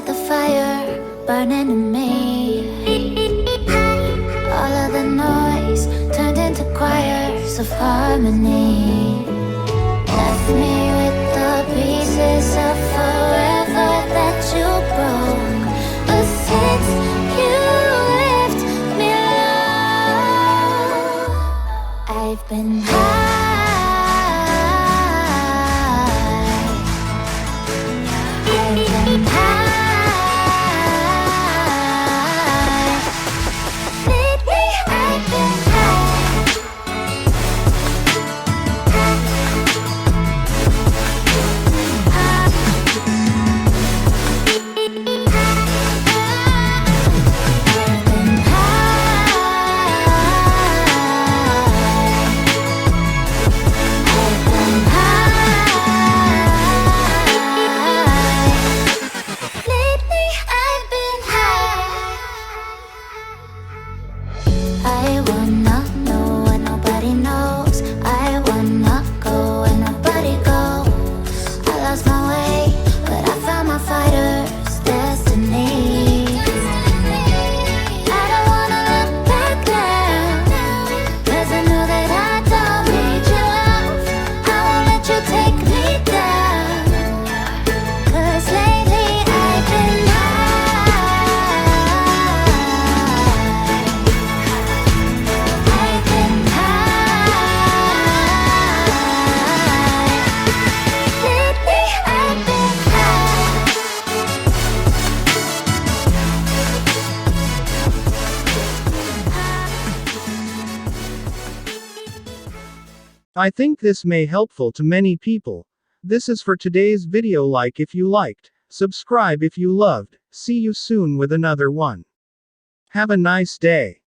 like the fire burning in me. All of the noise turned into choirs of harmony. Left me with the pieces of forever that you broke. But since you left me alone, I've been high. I've been high. Lately I've been I wanna know what nobody knows. I wanna go where nobody goes. I lost my way, but I found my fighter's destiny. I don't wanna look back now, 'cause I know that I don't need your love. I won't let you take me down, 'cause lately I've been I think this may helpful to many people. This is for today's video. Like if you liked, subscribe if you loved. See you soon with another one. Have a nice day.